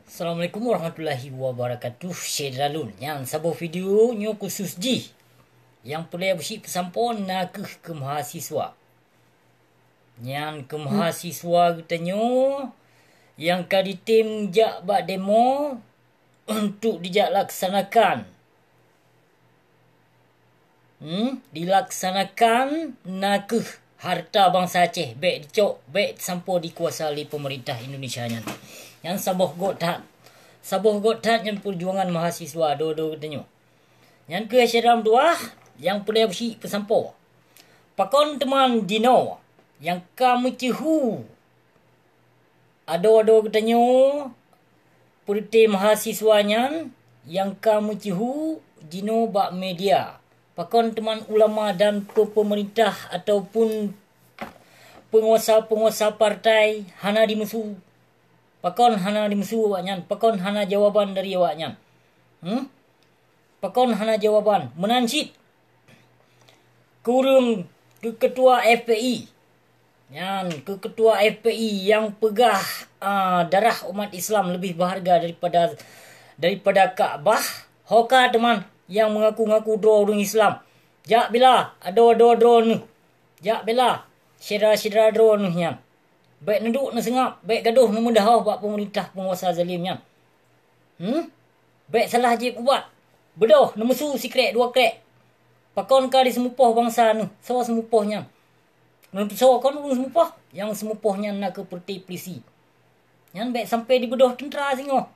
Assalamualaikum warahmatullahi wabarakatuh. Syedalun yang sebuah video nyo khusus ji yang boleh bersih pesampun nak ke mahasiswa. Yang ke mahasiswa katanya yang kadi tim jak bak demo untuk dijak laksanakan. Dilaksanakan nak harta bangsa Aceh baik dicok baik sampai dikuasai oleh pemerintah Indonesia nya. Yang sabuh got tat yang perjuangan mahasiswa do katanya. Yang ke syaram dua yang boleh bersih pesampo. Pakon teman dino yang kamu cihu. Ado katanya perti mahasiswanya yang kamu cihu dino bak media. Pakon teman ulama dan pemerintah ataupun penguasa-penguasa partai hana dimusuh. Pakon hana dimusuh awaknya. Pakon hana jawaban dari awaknya. Pakon hana jawaban. Menancit kurung ke ketua FPI. Yang ke ketua FPI yang pegah darah umat Islam lebih berharga daripada Kaabah. Hoka teman yang mengaku-ngaku dro orang Islam. Jak bila ado ni. Jak bila syedra dro ni yang. Baik neduk na sengap, baik gaduh na mudah bak pemerintah penguasa zalimnya. Baik salah je buat. Bedoh na musuh si krek dua krek. Pakon ka di semupoh bangsa nu, so semupohnya. Nun so kon urung semupoh, yang semupohnya nak ke perti polisi. Yang baik sampai di bedoh tentera singo.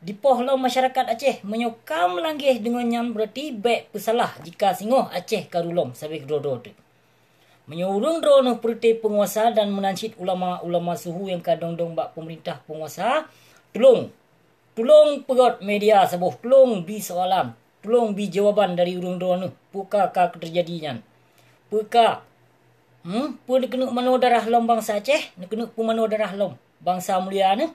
Dipoh lo masyarakat Aceh menyokam langgih dengan yang berarti baik pesalah jika singo Aceh karulom sampai kedodo tu. Menyurung drone perti penguasa dan menancit ulama-ulama suhu yang kadang-dong bak pemerintah penguasa. Tolong pegot media sabuh. Tolong bi soalan. Tolong bi jawaban dari urung drone. Puka ka terjadinya. Puka. Pu nak kena mano darah lom bangsa Aceh. Nak kena pu mano darah lom bangsa mulia ni.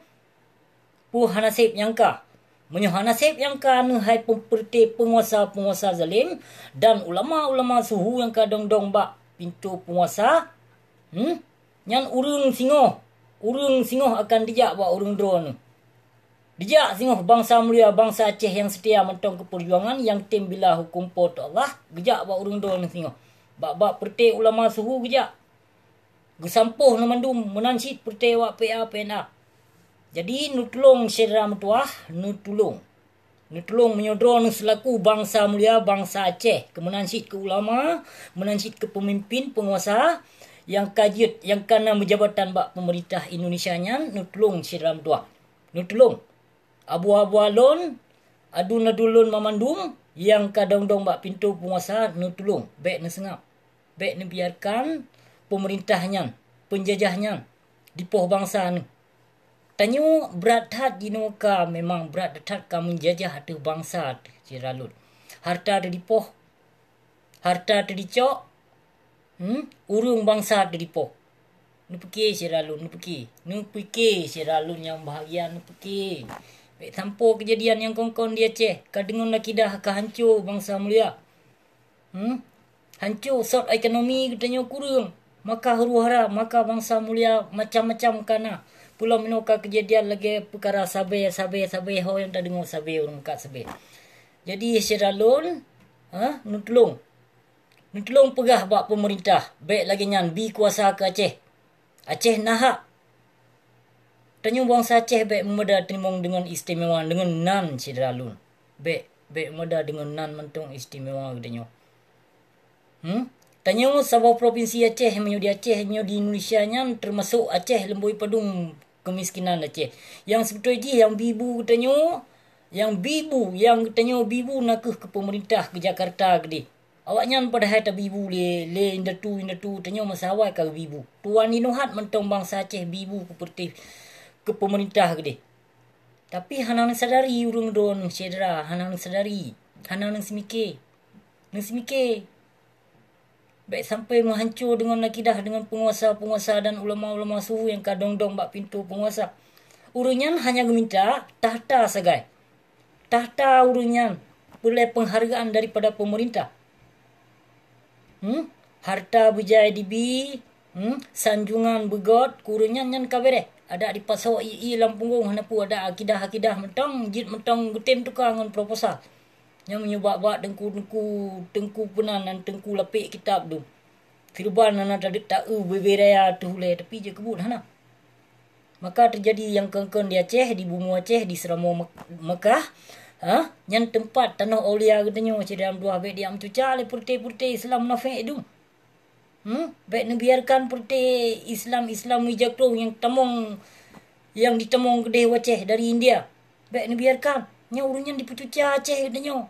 Pu hanasib yang ka. Hanasib yang ka ni hai perti penguasa-penguasa zalim. Dan ulama-ulama suhu yang kadang-dong bak pintu penguasa. Yang urung singoh akan dijak buat urung drone. Dijak singoh bangsa mulia, bangsa Aceh yang setia mentong ke perjuangan yang tim bila hukum pot Allah. Gejak buat urung drone singoh. Bak perti ulama suhu gejak. Gesampuh na mandum menancit perti wak PA PNA. Jadi nu tolong syedra metuah, nu tolong menyodron selaku bangsa mulia, bangsa Aceh. Menancit ke ulama, menancit ke pemimpin, penguasa yang kajut, yang kena menjabatan bak pemerintah Indonesia nya. Nu tolong syedra metuah. Nu tolong. Abu-abu alon, adu nadulun mamandum, yang kadang-dong bak pintu penguasa, nu tolong. Baik na sengap. Baik na biarkan pemerintahnya, penjajahnya, dipoh bangsa ni. Tanyo berat hat dinoka memang berat hat kamu menjajah hati bangsa Ciralun. Harta ada dipoh. Harta ada dicok. Urung bangsa ada dipoh. Nu fikir Ciralun, nu fikir Ciralun yang bahagia, nu fikir. Baik sampo kejadian yang kongkong di Aceh. Kadengun nakidah kehancur bangsa mulia. Hancur sort ekonomi katanya kurang. Maka huru-hara, maka bangsa mulia macam-macam kana. Pulau menoka kejadian lagi perkara sabe ho yang tak dengar sabe orang kat sabe. Jadi Syedalun nu tolong pegah bak pemerintah baik lagi nyan bi kuasa ke Aceh. Aceh nahak. Tanya bangsa Aceh baik memeda timong dengan istimewa dengan nan Syedalun. Baik memeda dengan nan mentong istimewa katanya. Tanya sebuah provinsi Aceh di Aceh di Indonesia nya termasuk Aceh Lembui Padung kemiskinan Aceh. Yang sebetulnya yang bibu katanya yang katanya bibu nak ke pemerintah ke Jakarta gede. Awaknya pada hai tak bibu le inda tu tanya masawai ka bibu. Tuan inohat mentong bangsa Aceh bibu ke pemerintah gede. Tapi hana nang sadari urung don syedra, hana nang sadari, hana nang semike. Baik sampai menghancur dengan nakidah dengan penguasa-penguasa dan ulama-ulama suhu yang kadang-dong bak pintu penguasa. Urunyan hanya meminta tahta sagai. Tahta urunyan boleh penghargaan daripada pemerintah. Harta berjaya dibi, sanjungan begot, kurunyan yang kabere. ada di pasau i lam punggung hanapu ada akidah mentang jit mentang getem tukar ngan proposal yang menyebab tengku penan dan tengku lapik kitab tu firban nana tadik tak beberaya tu le tapi je kebut hana. Maka terjadi yang kengkeng di Aceh, di bumi Aceh, di Seramo Mekah, yang tempat tanah aulia katanya macam dalam dua abad dia mencuca le purte Islam nafik tu. Baik ni biarkan purte Islam Wijakro yang ditemong kedai Aceh dari India. Baik ni biarkan. Nya urunnya dipucuca Aceh katanya.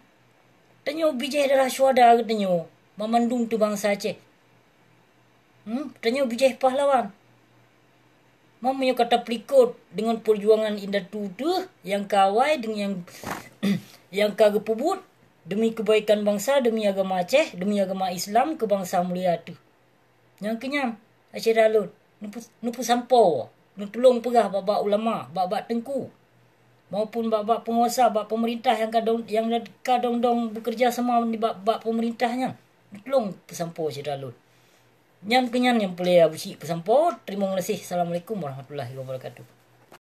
Katanya bijih darah syuhada katanya. Memandung tu bangsa Aceh. Katanya bijih pahlawan. Mamanya kata pelikut dengan perjuangan indah tu yang kawai dengan yang kagak pubut demi kebaikan bangsa, demi agama Aceh, demi agama Islam ke bangsa mulia tu. Yang kenyam Aceh Dalut nupu sampau, tolong pegah bab ulama, bab tengku maupun bab penguasa, bab pemerintah yang kadang-kadang bekerja sama di bab pemerintahnya. Tolong pesampau Aceh Dalut. Yang kenyan yang pelai bersih pesampau. Terima kasih. Assalamualaikum warahmatullahi wabarakatuh.